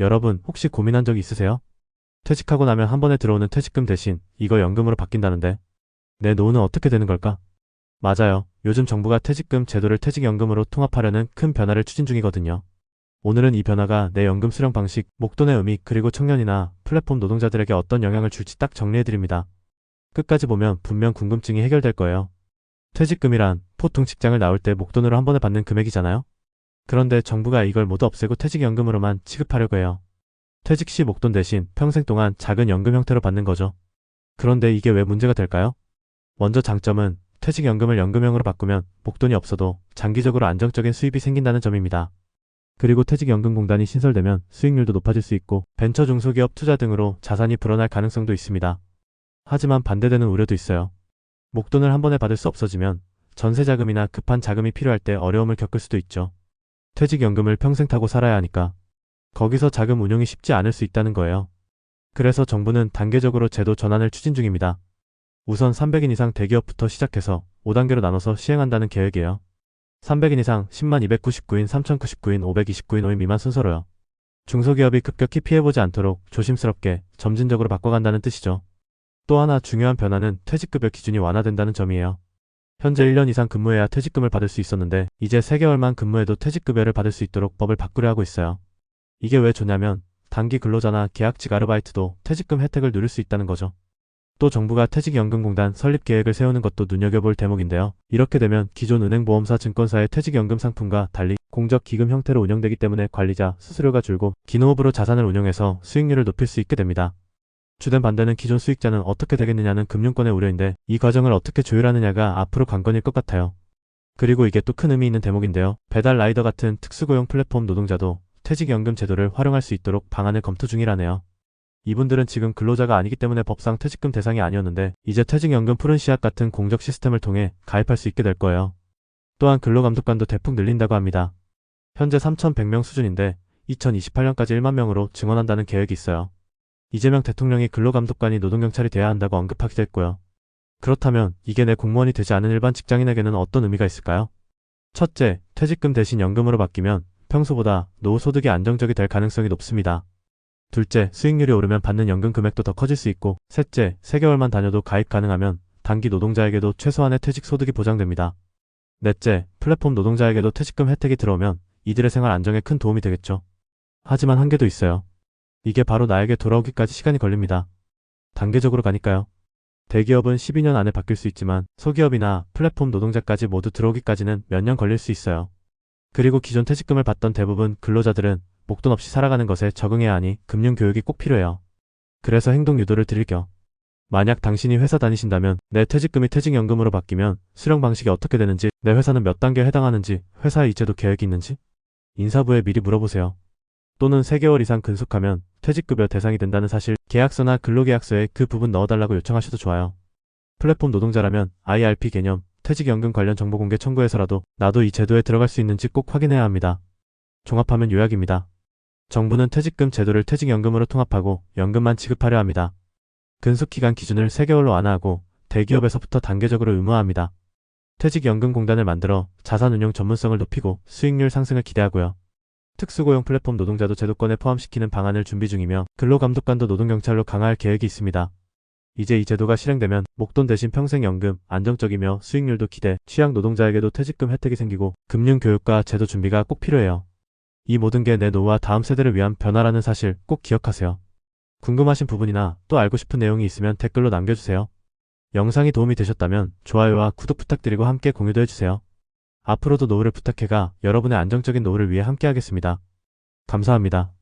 여러분 혹시 고민한 적 있으세요? 퇴직하고 나면 한 번에 들어오는 퇴직금 대신 이거 연금으로 바뀐다는데 내 노후는 어떻게 되는 걸까? 맞아요. 요즘 정부가 퇴직금 제도를 퇴직연금으로 통합하려는 큰 변화를 추진 중이거든요. 오늘은 이 변화가 내 연금 수령 방식, 목돈의 의미, 그리고 청년이나 플랫폼 노동자들에게 어떤 영향을 줄지 딱 정리해드립니다. 끝까지 보면 분명 궁금증이 해결될 거예요. 퇴직금이란 보통 직장을 나올 때 목돈으로 한 번에 받는 금액이잖아요. 그런데 정부가 이걸 모두 없애고 퇴직연금으로만 취급하려고 해요. 퇴직 시 목돈 대신 평생 동안 작은 연금 형태로 받는 거죠. 그런데 이게 왜 문제가 될까요? 먼저 장점은 퇴직연금을 연금형으로 바꾸면 목돈이 없어도 장기적으로 안정적인 수입이 생긴다는 점입니다. 그리고 퇴직연금공단이 신설되면 수익률도 높아질 수 있고 벤처 중소기업 투자 등으로 자산이 불어날 가능성도 있습니다. 하지만 반대되는 우려도 있어요. 목돈을 한 번에 받을 수 없어지면 전세자금이나 급한 자금이 필요할 때 어려움을 겪을 수도 있죠. 퇴직연금을 평생 타고 살아야 하니까 거기서 자금 운용이 쉽지 않을 수 있다는 거예요. 그래서 정부는 단계적으로 제도 전환을 추진 중입니다. 우선 300인 이상 대기업부터 시작해서 5단계로 나눠서 시행한다는 계획이에요. 300인 이상 10만 299인, 3099인, 529인, 5인 미만 순서로요. 중소기업이 급격히 피해보지 않도록 조심스럽게 점진적으로 바꿔간다는 뜻이죠. 또 하나 중요한 변화는 퇴직급여 기준이 완화된다는 점이에요. 현재 1년 이상 근무해야 퇴직금을 받을 수 있었는데 이제 3개월만 근무해도 퇴직급여를 받을 수 있도록 법을 바꾸려 하고 있어요. 이게 왜 좋냐면 단기 근로자나 계약직 아르바이트도 퇴직금 혜택을 누릴 수 있다는 거죠. 또 정부가 퇴직연금공단 설립 계획을 세우는 것도 눈여겨볼 대목인데요. 이렇게 되면 기존 은행, 보험사, 증권사의 퇴직연금 상품과 달리 공적기금 형태로 운영되기 때문에 관리자, 수수료가 줄고 기노업으로 자산을 운용해서 수익률을 높일 수 있게 됩니다. 주된 반대는 기존 수익자는 어떻게 되겠느냐는 금융권의 우려인데 이 과정을 어떻게 조율하느냐가 앞으로 관건일 것 같아요. 그리고 이게 또 큰 의미 있는 대목인데요. 배달 라이더 같은 특수고용 플랫폼 노동자도 퇴직연금 제도를 활용할 수 있도록 방안을 검토 중이라네요. 이분들은 지금 근로자가 아니기 때문에 법상 퇴직금 대상이 아니었는데 이제 퇴직연금 푸른 씨앗 같은 공적 시스템을 통해 가입할 수 있게 될 거예요. 또한 근로감독관도 대폭 늘린다고 합니다. 현재 3,100명 수준인데 2028년까지 1만 명으로 증원한다는 계획이 있어요. 이재명 대통령이 근로감독관이 노동경찰이 돼야 한다고 언급하기도 했고요. 그렇다면 이게 내 공무원이 되지 않은 일반 직장인에게는 어떤 의미가 있을까요? 첫째, 퇴직금 대신 연금으로 바뀌면 평소보다 노후 소득이 안정적이 될 가능성이 높습니다. 둘째, 수익률이 오르면 받는 연금 금액도 더 커질 수 있고, 셋째, 3개월만 다녀도 가입 가능하면 단기 노동자에게도 최소한의 퇴직 소득이 보장됩니다. 넷째, 플랫폼 노동자에게도 퇴직금 혜택이 들어오면 이들의 생활 안정에 큰 도움이 되겠죠. 하지만 한계도 있어요. 이게 바로 나에게 돌아오기까지 시간이 걸립니다. 단계적으로 가니까요. 대기업은 12년 안에 바뀔 수 있지만 소기업이나 플랫폼 노동자까지 모두 들어오기까지는 몇 년 걸릴 수 있어요. 그리고 기존 퇴직금을 받던 대부분 근로자들은 목돈 없이 살아가는 것에 적응해야 하니 금융교육이 꼭 필요해요. 그래서 행동 유도를 드릴게요. 만약 당신이 회사 다니신다면 내 퇴직금이 퇴직연금으로 바뀌면 수령 방식이 어떻게 되는지, 내 회사는 몇 단계에 해당하는지, 회사의 이체도 계획이 있는지 인사부에 미리 물어보세요. 또는 3개월 이상 근속하면 퇴직급여 대상이 된다는 사실, 계약서나 근로계약서에 그 부분 넣어달라고 요청하셔도 좋아요. 플랫폼 노동자라면 IRP 개념, 퇴직연금 관련 정보 공개 청구해서라도 나도 이 제도에 들어갈 수 있는지 꼭 확인해야 합니다. 종합하면 요약입니다. 정부는 퇴직금 제도를 퇴직연금으로 통합하고 연금만 지급하려 합니다. 근속기간 기준을 3개월로 완화하고 대기업에서부터 단계적으로 의무화합니다. 퇴직연금공단을 만들어 자산운용 전문성을 높이고 수익률 상승을 기대하고요. 특수고용 플랫폼 노동자도 제도권에 포함시키는 방안을 준비 중이며 근로감독관도 노동경찰로 강화할 계획이 있습니다. 이제 이 제도가 실행되면 목돈 대신 평생연금, 안정적이며 수익률도 기대, 취약 노동자에게도 퇴직금 혜택이 생기고 금융교육과 제도 준비가 꼭 필요해요. 이 모든 게 내 노후와 다음 세대를 위한 변화라는 사실 꼭 기억하세요. 궁금하신 부분이나 또 알고 싶은 내용이 있으면 댓글로 남겨주세요. 영상이 도움이 되셨다면 좋아요와 구독 부탁드리고 함께 공유도 해주세요. 앞으로도 노후를 부탁해가 여러분의 안정적인 노후를 위해 함께하겠습니다. 감사합니다.